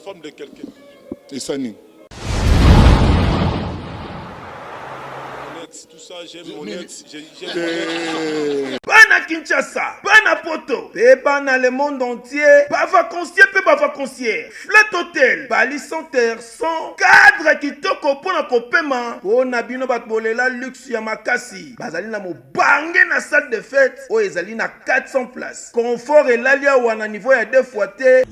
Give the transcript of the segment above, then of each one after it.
femme de quelqu'un. Et ça, ni. Tout ça, j'aime mon ex. Bana Kinshasa, Bana Poto, Bana le monde entier, Bava Concierge, Bava Concierge, Flat Hotel, Bali Center, son cadre kitoko pona kopema, pona bino batbolela luxe ya makasi, bazali na mobange na salle de fête, o ezali na 400 places. Confort et l'alia wana niveau ya 2 fois te.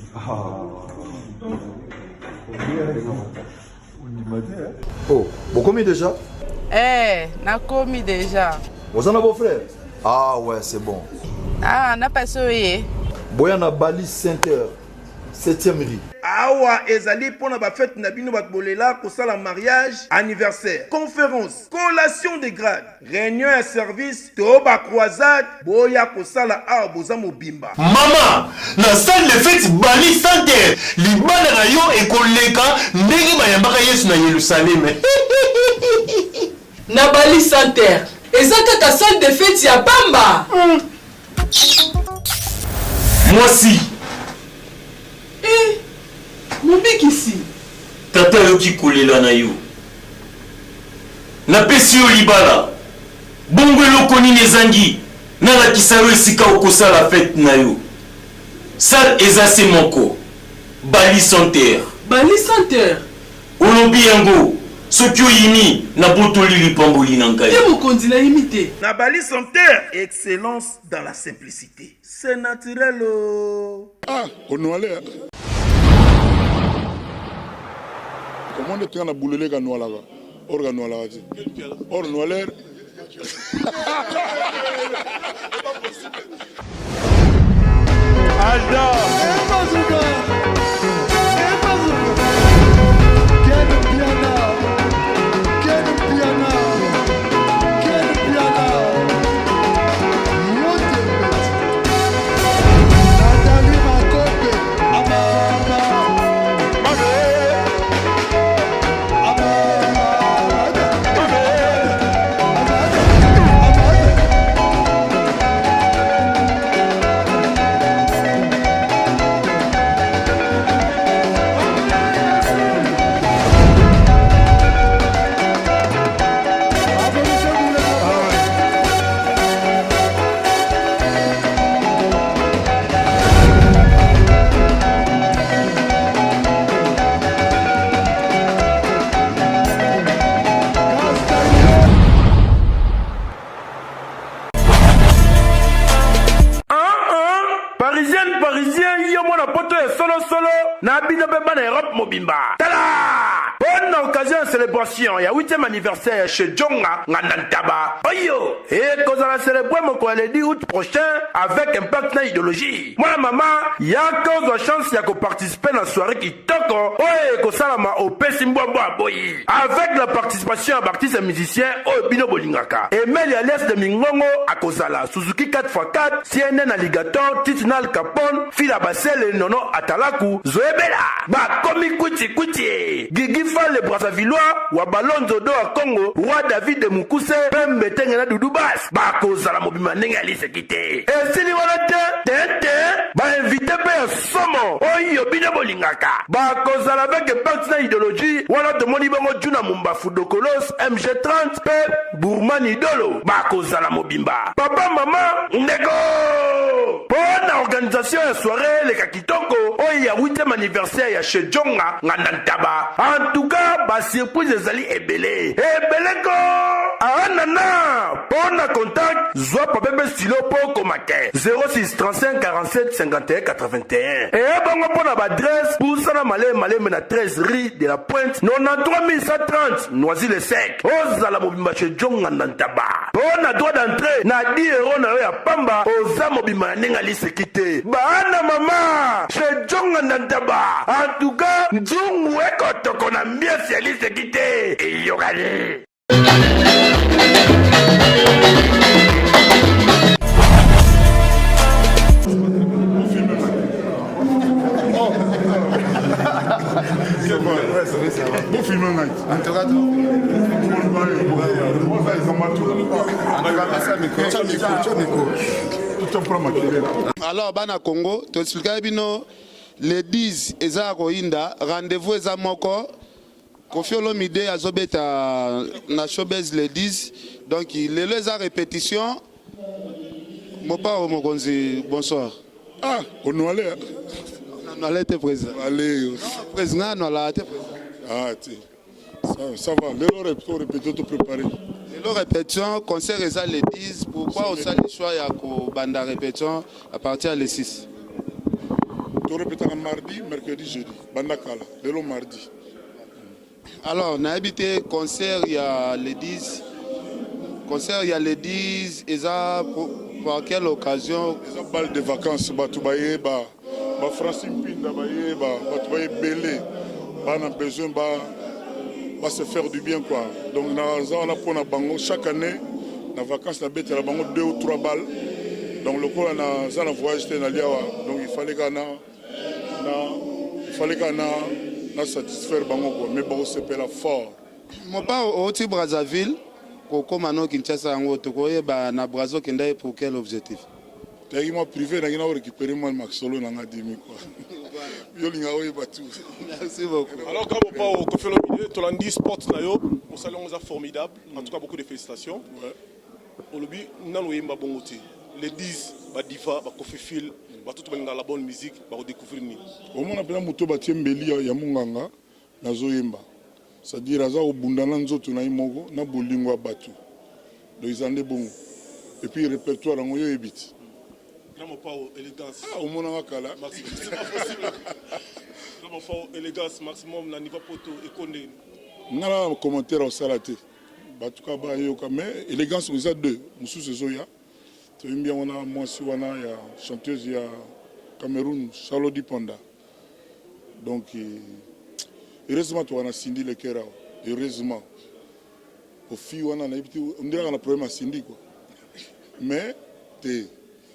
Oh, vous commis déjà? Na commis déjà. Vous en avez vos frères? Ah ouais, c'est bon. Ah, n'a pas soyé. Boyana Bali Center, 7e rue. Awa ezali pona ba fête na bino batbolela kosala mariage, anniversaire, conférence, collation de grade, réunion et service, to ba croisade, boya kosala awa boza mobimba. Mama, na salle de fête Bali Center, libana na yo ekoleka ndenge bayambaka Yesu na Yerusalem. Na Bali Center, ezaka ka salle de fête ya Bamba. Moi si. Mobikisi. Tata yoki kolela na yo. Na pesi yo libala. Bongo eloko nini ezangi. Nalakisa yo esika okosala fête na yo. Salle ezase moko. Bali Center. Bali Center. Olobi yango. Soki oyini na botoli lipamboli na ngai. Te mokonzi na imité. Na Bali Center, excellence dans la simplicité. C'est naturel. Ah, on nous allait. Comment on est en boulot à Noalara? Or, Noalara. Or, Noalara. Parisien, yo mona poto e solo na bino beba na Europe mobimba. Tala! Bonne occasion de célébration, ya 8e anniversaire chez Djonga Nantaba. Oyo! Et qu'on a célébré mon le 10 août prochain avec Impact na idéologie. Moi maman, ya cause de chance ya ko participer na soirée qui toko. Oye, ko salama au Pesimbobo boyi. Avec la participation d'artistes et musiciens au Bino Bolingaka. Emel ya l'Est de Mingongo à Kozala, Suzuki 4x4, CNN Alligator, Titinal Capone, Fila Basel et Nono Atalaku, Zoebela, Ba Komi Kuti, Gigi Fall le Brassavillois, Wabalon Zodo à Congo, Roi David de Mukuse, Pembe Tengena Doudoubass, Ba Kozala Mobima Nengali se quitter. Et si les Tente, Ba invité Père Somo, Oyo Bino Bolingaka, Ba Kozala avec Impact idéologie, Wala de Monibongo Juna Mumba Fudokolos, MG30, Pep, Bourman Idolo, Ba Kozala Mobimba. Papa, maman, Nego! Bonne organisation et soirée, les Kakitoko, il y a 8e anniversaire chez Djonga, Nantaba. En tout cas, bah, surprise des alliés est belé. Beleko! Ah, nana! Bonne contact, Zoa Pabebe Stilo Poko Make. 06 35 47 51 81. Et bon, on a adresse pour Sana Malé, Mena 13 rue de la Pointe, 93 130, Noisy-le-Sec. Ozala Mobimba chez Djonga, Nantaba. Bonne droit d'entrée, na 10 euros na ya Pamba, Oza Mobimba Nengali se quitter. Bana mama, chez Djonga Nantaba. En tout cas, Djongu Eko Toko na mieux se li se quitter. Et Yogale. Bon film night. Alors bana Congo to expliquer bino le 10 eza koinda rendez-vous eza moko Koffi Olomide azobeta na showbiz le 10 donc lelo eza répétition mopa mokonzi bonsoir Ah, on allait. on allait te président Allez. président on allait te président Ah, tiens. Ça va. Les répétons, tout préparé. lelo répétition concert eza le 10 pourquoi osali choix ya kobanda répétition à partir le 6 Tu répétons mardi, mercredi, jeudi. Bandakala. Le mardi. alors na habité concert il y a le 10 concert il y a le 10 eza pour quelle occasion Les balles de vacances, Batoubaye, Francine Pinda, Batoubaye Belé, on a besoin de se faire du bien, quoi. Donc, on a pour bango chaque année, dans les vacances, on a 2 ou 3 balles. Donc, le coup, on a voyagé dans l'Iawa. Donc, il fallait qu'on satisfaire bango, quoi. Mais bon, c'est pas fort. mon pas au Brazzaville koko mano Kinshasa yango tokoyeba na Brazo kenda pour quel objectif Moi privé, je vais récupérer moi le solo dans la demi, quoi. Merci beaucoup. Alors, quand on parle au Koffi Olomide, Tolandi Sport Nayo, mon salon est formidable. En tout cas, beaucoup de félicitations. Au lobby, nous avons bongoté. Les 10, Diva, Koffi Phil, tout le monde dans la bonne musique, va découvrir nous. Au moins, on a muto batie mbeli ya munganga na zoyemba. C'est-à-dire aza obundana nzoto na imogo na bolingo batu. Donc ils en est bon. Et puis répertoire en yo ebit. Là, on parle élégance. Ah, au moins kala. Maximum, c'est pas possible. Là, on parle élégance maximum na niveau poto et connaît. Ngala commentaire au salaté. Batuka ba yoka mais élégance vous a deux. Musu sezoya. Tu bien on a moi si wana ya chanteuse ya Cameroun Charlotte Diponda. Donc heureusement tu as Cindy le Kera. Heureusement. Au fil on a on dirait qu'on a problème à Cindy quoi. Mais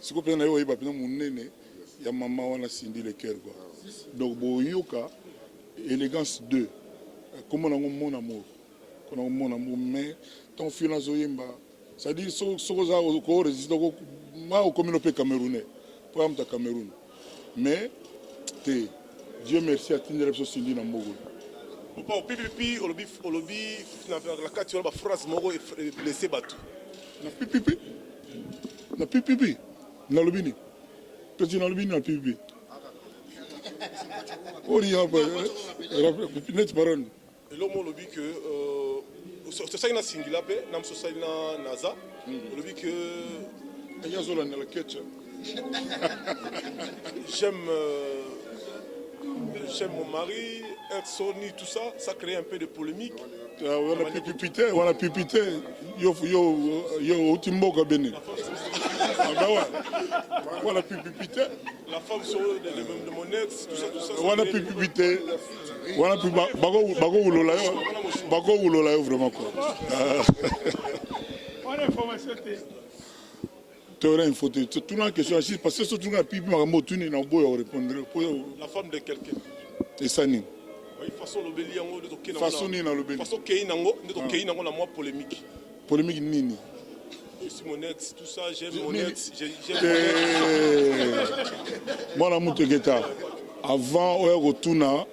si vous prenez un peu de il y a maman on a Cindy le Kera quoi. Donc boyoka élégance 2. Comment on a mon amour. Comment on a mon amour mais ton fil en zoyemba. C'est-à-dire que on résiste au communauté camerounais. Pour exemple, Cameroun. Mais Dieu merci à Tinder Cindy dans Mogo. On parle au pipi, au lobby, la carte, la phrase Mogo est blessé battu. Na pipi. Na pipi. Na lobini. Petit na lobini na pipi. Oriya net baron. Et là, on lobby que c'est ça qui a singulier, nam so ça na naza. On lobby que Yazola na la ketch. J'aime mon mari, ex-Sony, tout ça, ça crée un peu de polémique. On a pipité, yo Timboka Bene. On a pipité. La femme de mon ex, tout ça. On a pipité. On a pipité. Bago Ulola, vraiment quoi. On a information. Tu aurais une photo. Tout le monde question parce que surtout quand pipi m'a motuné na boyo répondre. La femme de quelqu'un. Et ça ni. Oui, façon lobeli yango de toké na. Façon ni na lobeli. Façon kei nango, de toké nango na moi polémique. Polémique nini. Je suis mon ex, tout ça, j'aime mon ex, j'aime mon ex. Moi la muteketa. Avant oya rotuna,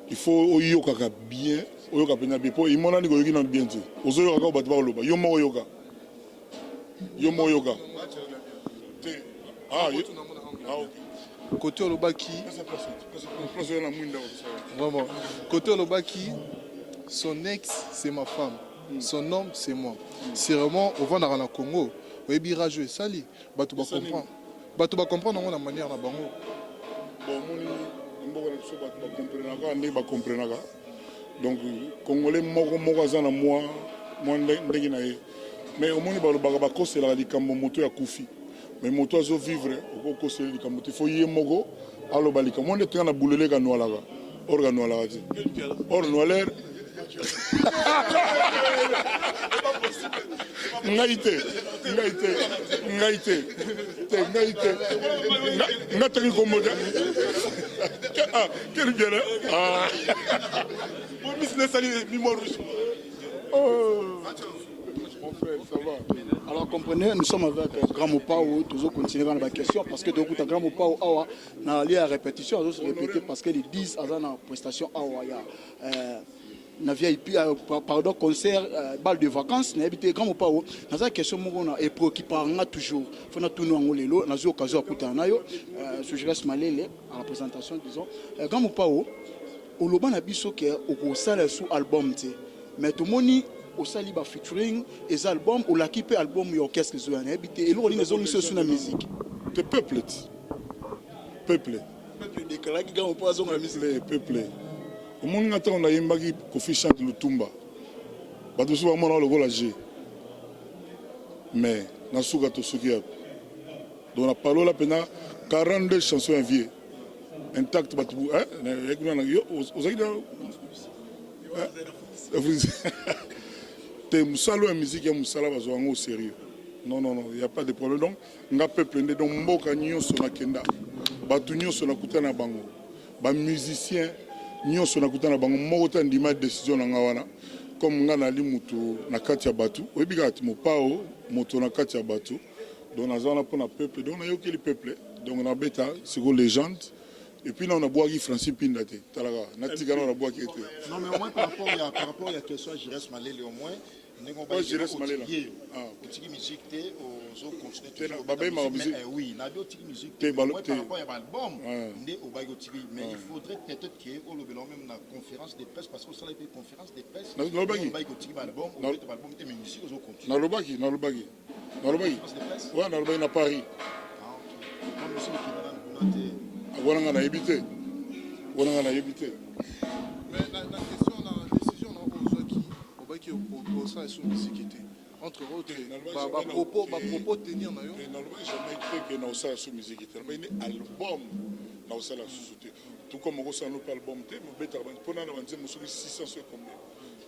il faut oyoka bien, oyoka pena bien. Pour imona ni koyoki na bien ti. Ozoyoka ka batba oloba. Yo mo oyoka. Yo mo oyoka. Ah, ok. Côté Olobaki, vraiment. Côté Olobaki, son ex, c'est ma femme. Son homme, c'est moi. C'est vraiment, au Vandara na Congo, au Ebira jouer Sali, Batou va comprendre. Batou va comprendre la manière na bango. Bon, comprendre. Donc, Congolais, moi, zana moi, ndegi na ye. Mais au moins, c'est la likambo moto ya Koufi. Mais moto azo vivre au cause de likambo. Il faut y mogo alo balika. Moi, on na boulele ka noalaga. Orga noalaga. Or noaler. Ngaite. Ngate komoda. Ah, quel bien là. Ah. Mon business ali mi mo rouge. Oh. Mon frère, ça va. Alors comprenez, nous sommes avec Grand Mopao, toujours continuer dans la question parce que donc Grand Mopao awa na lié à répétition, on se répéter parce que les 10 avant la prestation awa ya na VIP pardon concert bal de vacances na habité Grand Mopao na za question mo na et préoccupant toujours faut na tourner en lelo na zo occasion akuta na yo ce je reste malele à la présentation disons Grand Mopao oloba na biso ke okosala sous album te mais tout moni au sali ba featuring les albums ou la kipe album yo qu'est-ce que zoana habité et l'on les ont sur la musique te peuple déclaré qui gagne pas sur la musique les peuple au monde ngata on a yimbaki Kofi chante Lutumba ba to so mona le gola G mais na suka to suki donc la parole pena 42 chansons enviées intact ba tu hein aux te musalo ya musique ya musala bazwango au sérieux non il y a pas de problème donc nga peuple ndé donc mboka nyonso na kenda batu nyonso na kutana bango ba musicien nyonso na kutana bango moko ta ndima décision na nga wana comme nga na li mutu na kati ya batu oyebika ati mopao moto na kati ya batu donc nazana pona peuple donc na yoki li peuple donc na beta siko légende. Et puis là, on a bois qui Francis Pindate. On a bois qui était. Non, mais au moins par rapport à la question, je reste malé au moins. Je reste malé là. Petite musique, aux autres continuent. Oui, il y a d'autres musiques. Par rapport à l'album, mais il faudrait peut-être qu'il y ait même la conférence de presse, parce que ça, il y a une conférence de presse. Non, non, à Paris. Voilà, on a évité. Mais la question, la décision, on va qui au sein de musique était. Entre autres, propos tenir na yo. Jamais fait que na osa sous musique était. Mais album na osa la sous-souté. Tout comme on s'en pas album té, mais beta pour na vanze musu 600 sur combien.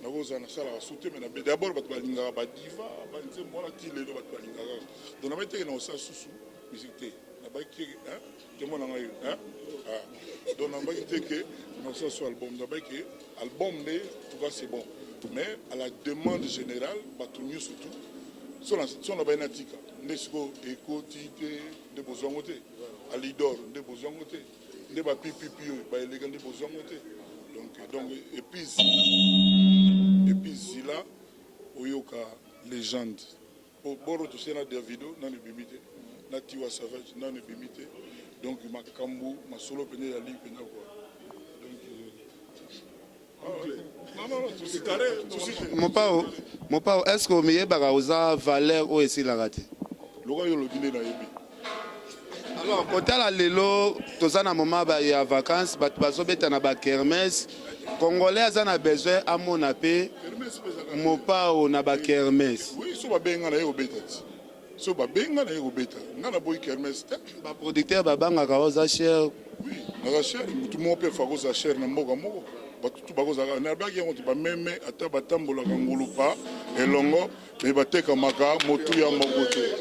Na osa na sala la sous-souté mais d'abord ba balinga ba diva, ba nze mona ti le ba balinga. Donc na mete na osa sous musique té. Na ba ki hein, que mon na yo, hein? Donc na ba ki que na osa sur album, na ba ki album né, tout cas c'est bon. Mais à la demande générale, Batounio surtout, si on a bien atika, Nesco, Eko, Tite, des besoins côté, Alidor, des besoins côté, des Pipipio, des besoins côté. Donc, et puis là, Oyoka, légende. Pour Boro, tu sais, des vidéos, non, les bimité, Natiwa Savage, non, les bimité. Donc, ma Kambu, ma solo, peine, la ligue, peine, quoi. Mopao, est-ce que vous avez valeur ou est-ce la raté? Alors, quand la lelo, tous en moment il y a vacances, na kermesse, Congolais a besoin à mon appel, Mopao na ba kermesse. Oui, so ba benga na yo betati. So ba benga na yo beta. Ngana boy kermesse. Ba producteur ba banga ka cher. Oui, na cher, tout le monde peut faire cher na mboka moko. Batutu bakozaka na baki yango ba meme ata batambola ngulupa elongo me bateka maka motu ya mokote.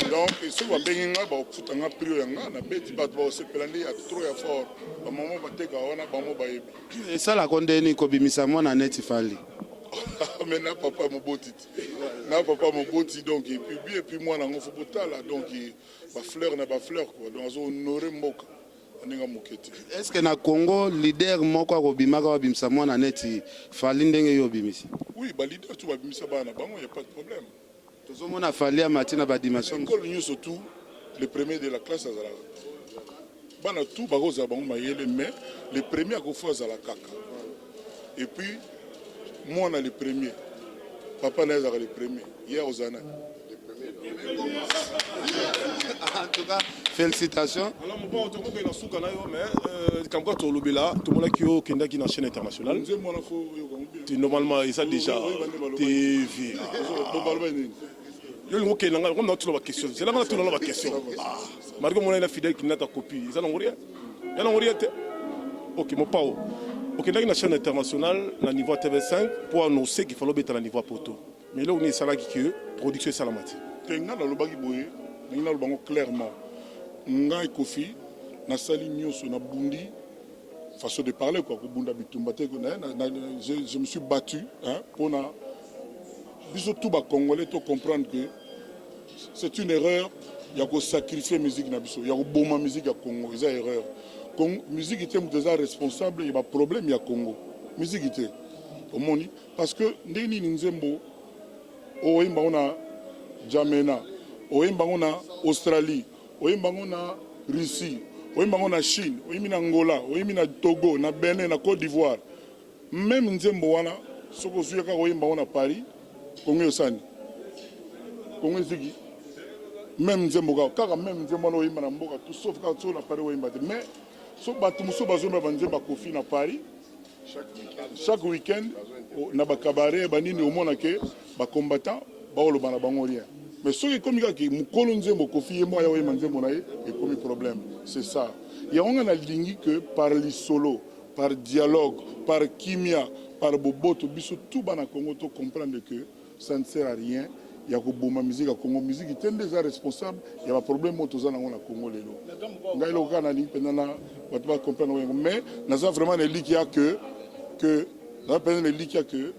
Donc ce va benga ba futanga prix yanga na beti bat ba sepelandi ya trop ya fort. Ba mama bateka wana ba mo bayebi. Et ça la kondeni ko bimisa mona net fali. Mais na papa moboti. Na papa moboti donc et puis moi na ngofo botala donc ba fleur na ba fleur quoi. Donc on honorer mboka. Est-ce que na Congo leader moko akobimaka babimisa mwana neti fali ndenge yo bimisi? Oui, ba leader tu babimisa bana bango, il y a pas de problème. Tozomona fali ya matina ba dimension. École surtout les premiers de la classe azala. Bana tout bagoza bango mayele mais les premiers à kofa azala kaka. Et puis moi on a les premiers. Papa na azala les premiers. Hier aux années. En tout cas, félicitations. Alors, mon bon, tu as souka na yo, mais quand tu lobby là, tout le monde qui est kenda qui na chaîne internationale. Normalement, il ça déjà TV. Yo ngoke nanga, comme tu la question. C'est là que tu la question. Marco mon est fidèle qui n'a ta copie. Ça n'en rien. Il n'en rien. OK, mon pao. OK, dans la chaîne internationale, na niveau TV5 pour annoncer qu'il faut lobby à niveau poto. Mais là on est ça là qui production salamati. Tenga na lobaki boye. Nous avons clairement, Ngai Kofi, Nasali Nyos, Nabundi, façon de parler, quoi, je me suis battu pour tout les Congolais comprendre que c'est une erreur. Il y a sacrifier la musique nabiso, il y a bomba musique à Congo, c'est une erreur. Musique était déjà responsable, il y a un problème il y a Congo. Musique était au monde parce que ndeni nzembo oyimba ona Jamena, oyimba ona Australie, oyimba ona Russie, oyimba ona Chine, oyimba na Angola, oyimba na Togo, na Benin, na Côte d'Ivoire. Même nzembo wana soko suyaka oyimba ona Paris, Congo yosani. Congo zigi même nzembo kaka même nzembo no oyimba na mboka tout sauf quand on a Paris oyimba mais so batu muso bazomba banzemba kofi na Paris chaque week-end na ba cabaret banini omona ke ba combattant ba oloba na bango rien mais soki komi kaki mukolo nzembo kofi mo ya oyimba nzembo na ye et comme problème c'est ça ya on a lingi que par les solo par dialogue par kimia par boboto biso tout bana Congo to comprendre que ça ne sert à rien. Il y a beaucoup de musique à Congo. Musique est déjà responsable. Il y a un problème autour de la Congo. Il y a un comprendre. Mais nous avons vraiment des lits que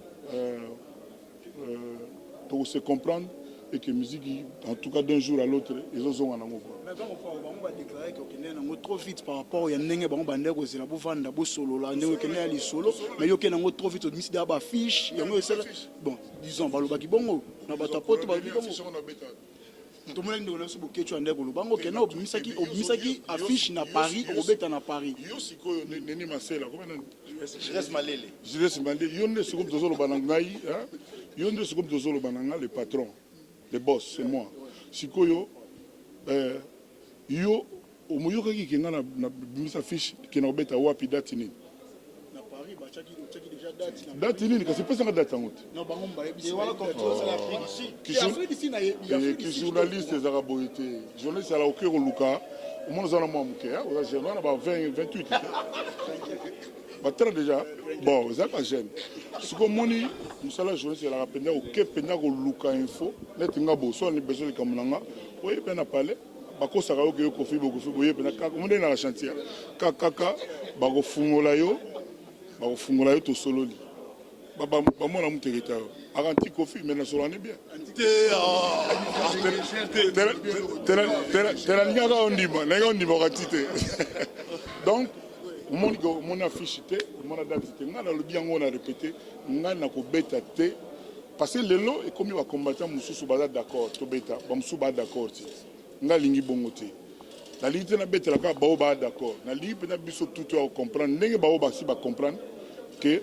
pour se comprendre et que la musique, en tout cas d'un jour à l'autre, ils ont un amour. Mais quand on va déclarer qu'on est trop vite par rapport à Yanné, on va dire que c'est la bouffe de solo, là, on est solo, mais il y a trop vite, on dit qu'il y a des fiches, bon, disons, on va le baki bongo, on va tapoter, on va le baki tout le monde a su que tu as des bango que non misaki affiche na Paris obeta na Paris yo siko neni masela comment je reste malélé yonde siko dozolo banangai yonde siko dozolo bananga le patron le boss c'est moi siko yo yo omuyoka ki kenga na misa fiche ke na obeta wapi date nini na Paris ba chaki déjà date nini kasi pesa nga date ngote non bango mbaye et voilà comme ça la Afrique ici qui journaliste des araboïté journaliste à la oké luka au moins on a moi muké on a jeune on a 20 28 ba très déjà bon ça pas jeune ce que moni musala journaliste la rapenda oké penda ko luka info net nga bo so ni besoin comme nanga oui ben na parler bakosaka yo ke kofi boye pena kaka monde na la chantier kaka bakofungola yo to sololi bamona muteketa yo akanti kofi mais na solani bien tela lingaka ondima nanga ondima okati te donc mon affiche te mon date te nga nalobi yango na répété nga na kobeta te parce que lelo ekomi bacombattant mosusu baza d'accord tobeta bamosusu baa d'accord te nga lingi bongo te nalingi te nabetela kaka bao baa d'accord nalingi mpena biso tutu ya kocomprendre ndenge bao basi bacomprendre ke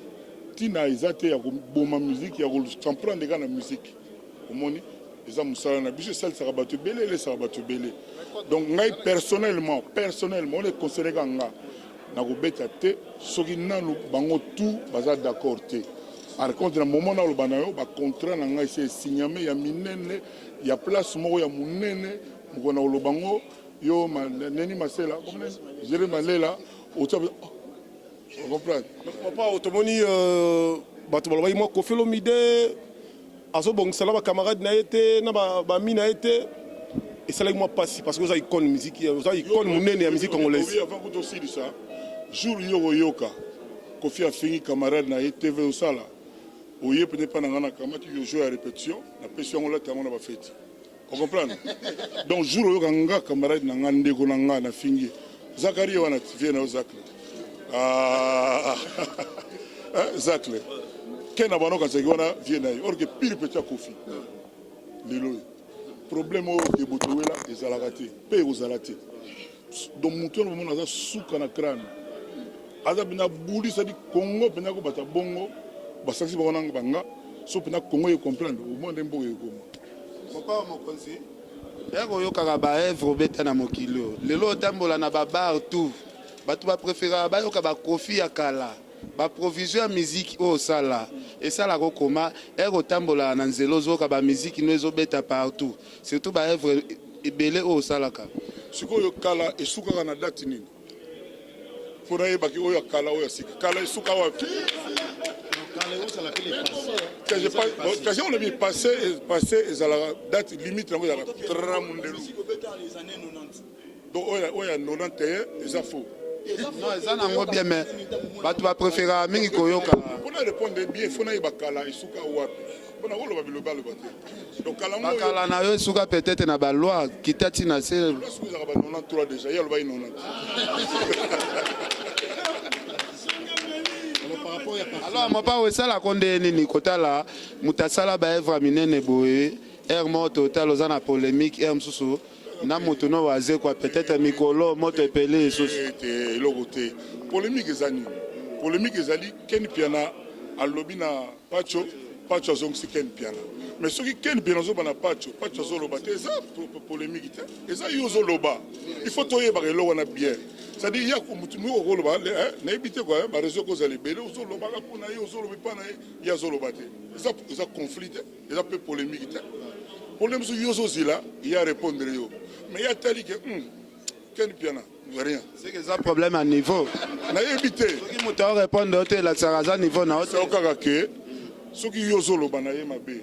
ntina eza te ya koboma musique ya kocomprendre kaka na musique omoni eza mosala na biso esalisaka bato ebele elesaka bato ebele donc ngai personnellement on est considéré kaka nga nakobeta te soki nanu bango tout baza d'accord te par contre na moment na oloba na yo bacontrat na ngai esi esigname ya minene ya place moko ya monene mokona oloba ngo yo neni masela jere malela otabe on comprend papa otomoni bato balobaki mwa Koffi Olomide azobongisela bacamarade na ye te na bami na ye te esalaki mwa mpasi parce que oza icône musique oza icône monene ya musique congolaise avant que tosilisa jour yo koyoka Koffi afingi camarade na ye tv osala oye peut-être pas na kamati yo jouer à répétition na pesi yango lata yango na bafeti on comprend donc jour oyoka nga camarade na nga ndeko na nga na fingi Zakaria wana vie na Zakle Zakle kena bano kanzaki wana vie na ye or que pire petit Koffi lelo problème oyo ebotowela ezalaka te mpe ekozala te donc moto wana bomona aza suka na crâne aza mpena buli sadi Congo mpena kobata bongo basakisi bango nanga banga so mpena Congo ecomprendre omona nde mboka ekoma papa mokonzi ya koyokaka baevre obeta na mokili oyo lelo otambola na babar tout bato bapréféraka bayoka bakofi ya kala baprovision ya miziki oyo osala esalaka okoma ere otambola na nzela ozoyoka bamiziki no ezobeta partout surtout baevre ebele oyo osalaka sikoyo kala esukaka na date nini mpo nayebaki oyo akala oyo asika kala esuka wapi kasi on a vu passé ezalaka date limite nango ezalaka tramundelu donc oyo ya 91 eza faux Non, ça n'a pas bien, mais tu vas préférer à Mingi Koyoka. Pour répondre bien, il faut que bakala isuka wapi. Pour na wolo babilo balo bate. Donc kala mo bakala na yo suka peut-être na ba loi kitati na se. Là ce que vous avez 93 déjà, il y a le bail 90. Alors moi pas ça la konde nini kotala mutasala ba evra minene boye ermo total ozana polémique erm susu na moto no waze quoi peut-être mikolo moto epelé susu te logote polémique ezani ken piana a lobby na pacho zongsi ken piana mais ce qui ken piana zo bana pacho zo loba te ça polémique te eza yo zo loba il faut toyer ba lo wana bien. C'est-à-dire il y a mutu no ko loba na ebité quoi ba réseau ko zali belé zo loba ka pona yo zo lobi pana ya zo loba te ça conflit ça peu polémique te problème sur yo zo zila il y a répondre yo mais il y a tali que ken piana rien c'est que ça problème à niveau na ebité qui mutu répondre au la saraza niveau na c'est au cas que ceux qui yo zo loba na ye mabe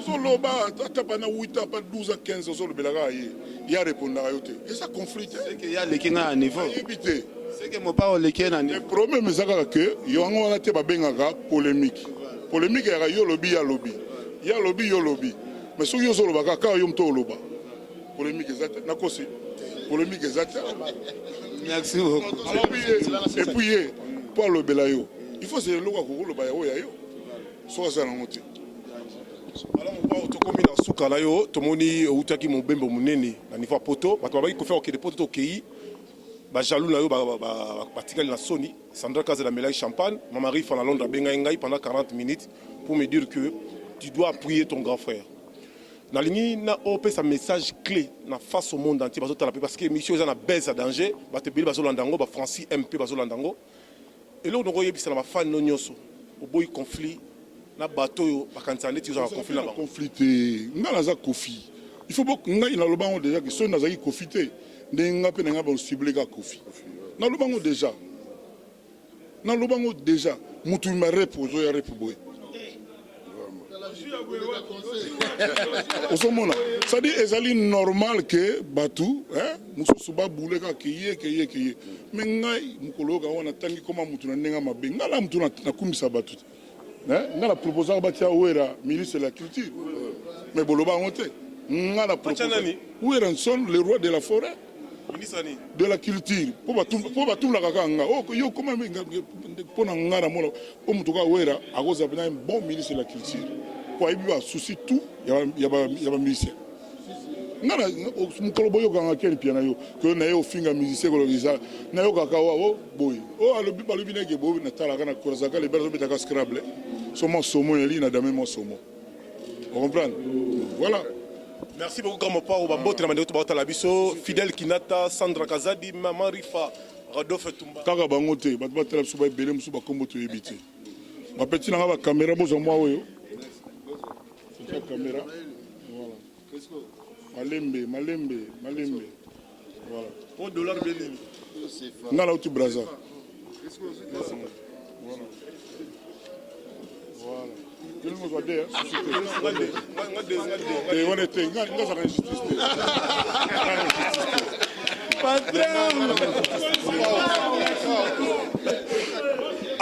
zo loba atapa na 8 ans pas 12 ans 15 ans zo lobelaka ye il y a répondre à yo te et ça conflit c'est que il y a les kinga à niveau ebité c'est que mo pas le ken à niveau le problème c'est que yo ngona te ba bengaka polémique ya yo lobby yo lobby mais ceux yo zo loba ka yo mto loba polémique exacte na kosi polémique exacte merci beaucoup et puis pour le belayo il faut se loka ko loba yo ya yo so ça na ngote alors on va tokomi na suka la yo tomoni utaki mobembo munene na niveau poto bato babaki ko faire que des poto ki ba jaloux na yo ba tikali na Sony Sandra Kaza la mélange champagne maman Rifa na Londres benga ngai pendant 40 minutes pour me dire que tu dois appuyer ton grand frère. Na lingi na opé sa message clé na face au monde entier parce que mission za na baisse à danger ba te bili bazo landango ba Francis MP bazo landango et là on roye bisa na fan no nyoso au boy conflit na bateau ba kantsane ti za conflit na ba conflit ngala za kofi il faut beaucoup ngai na lobango déjà que so na za confité ndenga pe nga ba ciblé ka kofi na lobango déjà mutu ma reposo ya repoboy osomona c'est-à-dire ezali normal que batu mususu babule ka kiye mais ngai mukologa wana tangi koma mutu na ndenga mabe ngala mutu na kumisa batu ngala proposer batia wera ministre de la culture mais boloba ngote ngala proposer wera son le roi de la forêt de la culture pour batumla kakanga yo koma pona ngara mola o mutu ka wera akoza bina bon ministre de la culture pour aider à souci tout il y a musicien ngana mukolobo yo kanga ken piano yo que na yo finga musicien ko lisa na yo kaka wa boy alobi balobi neke boy na tala kana korazaka le berzo betaka scrabble somo yeli na dame mo somo on comprend voilà. Merci beaucoup grand mopa au bambote na mandeko ba tala biso Fidèle Kinata Sandra Kazadi Maman Rifa Rodolphe Tumba kaka bango te bato ba tala biso ba ebele musu ba kombo to yebite ba petit na ba caméra bozo moi oyo c'est la caméra voilà malembe voilà au dollar belini ngala uti braza voilà quel mot va dire et on était ngala ça injustice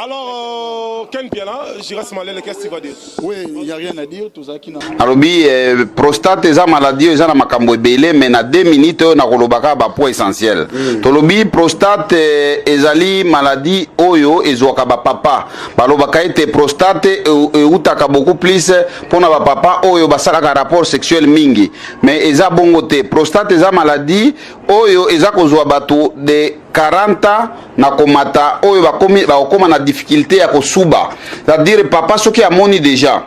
alors Ken Piana Giras Malele qu'est-ce que tu vas dire? Oui, il n'y a rien à dire tout ça qui n'a alobi prostate eza maladie eza na makambo ebele mais na 2 minutes oyo nakolobaka ba point essentiel tolobi prostate ezali maladie oyo ezwaka ba papa balobaka ete prostate eutaka beaucoup plus pona ba papa oyo basalaka rapport sexuel mingi mais eza bongo te prostate eza maladie oyo eza kozwa bato de 40 na komata oyo bakoma na difficulté ya kosuba c'est-à-dire papa soki amoni déjà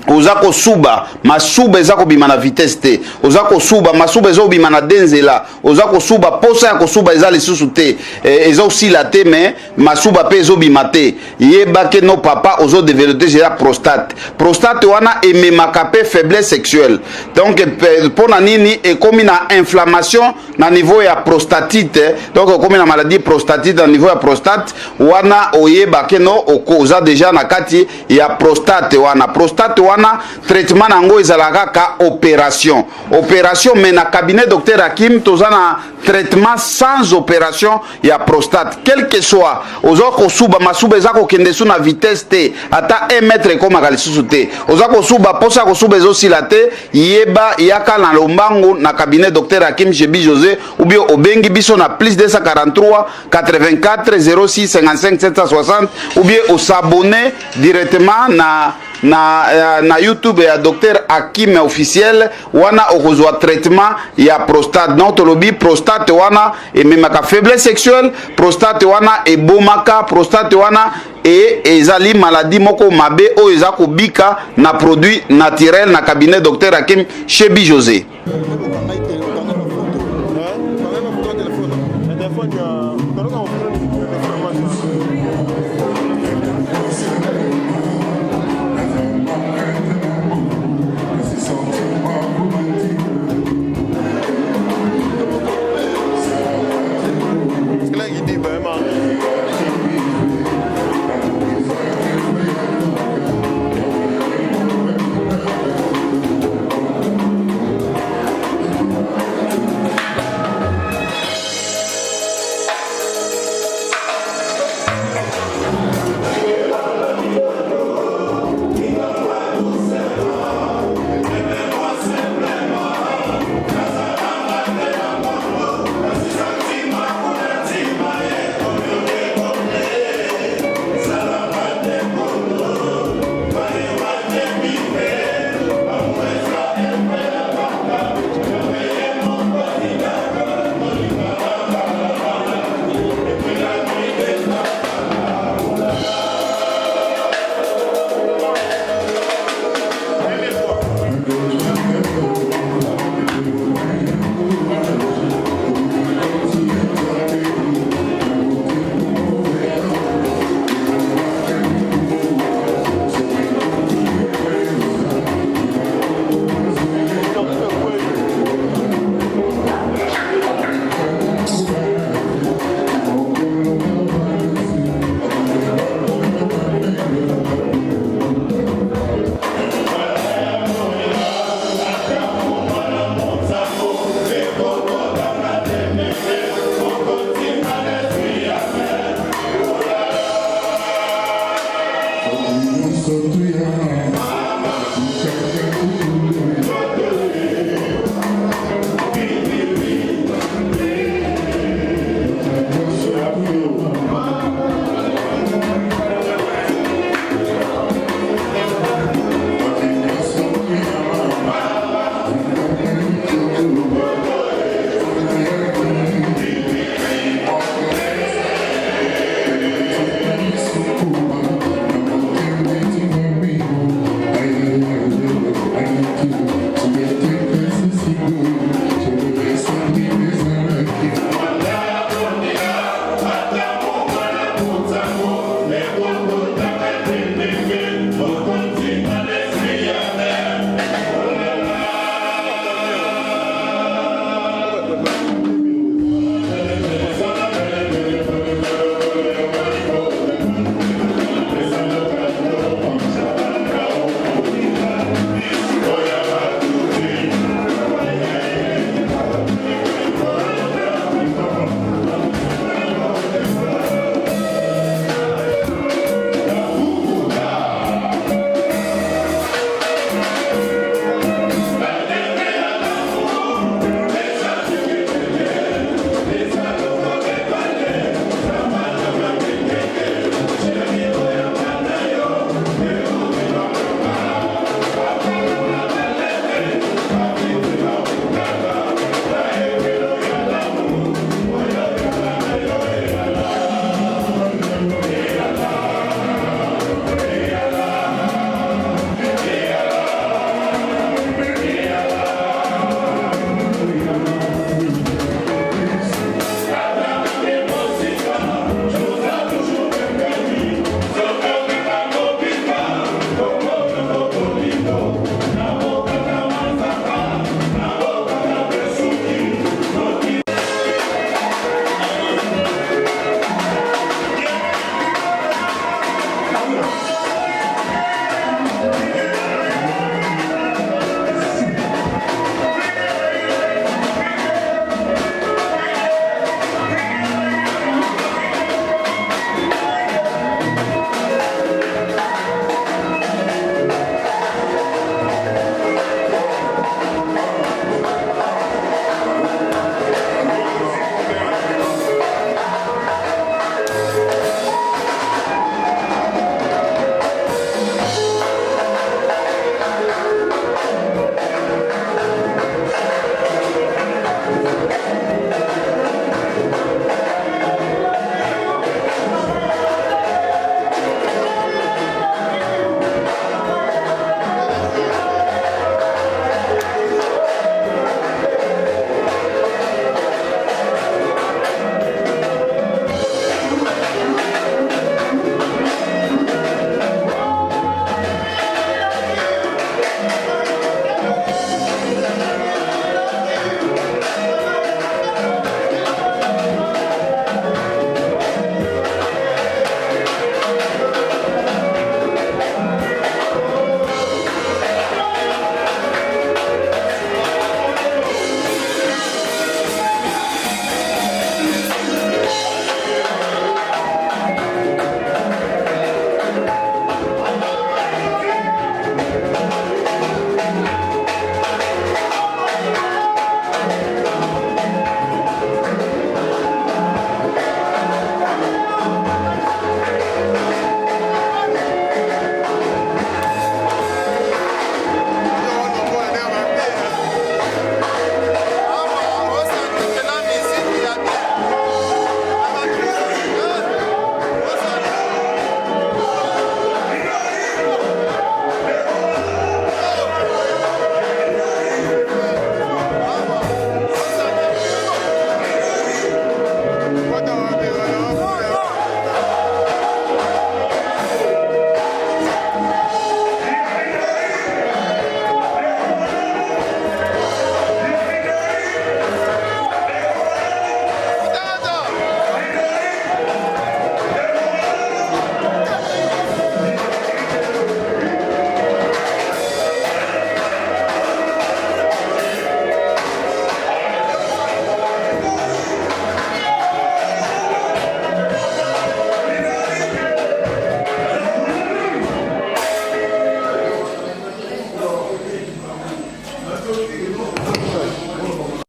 oza kosuba masuba eza kobima na vitesse te oza kosuba masuba eza kobima na denzela oza kosuba posa ya kosuba eza lisusu te eza osila te mais masuba pe ezobima te yebake no papa ozo développer déjà prostate wana ememaka pe faiblesse sexuelle donc pona nini ekomi na inflammation na niveau ya prostatite donc ekomi na maladie prostatite na niveau ya prostate wana oyebake no oza déjà na kati ya prostate wana wana traitement nango ezalaka ka opération mais na cabinet docteur Hakim tozana traitement sans opération ya prostate quel que soit ozo kosuba masuba eza kokende su na vitesse te ata 1 mètre ekomaka lisusu te oza kosuba posa kosuba ezosila te yeba yaka na lombangu na cabinet docteur Hakim Shebi José ou bien obengi biso na plus 243 84 06 55 760 ou bien au s'abonner directement na YouTube ya docteur Hakim officiel wana okozwa traitement ya prostate donc tolobi prostate wana ememaka faiblesse sexuelle prostate wana ebomaka prostate wana ezali maladie moko mabe oyo eza kobika na produit naturel na cabinet docteur Hakim Shebi José. Là, il dit vraiment.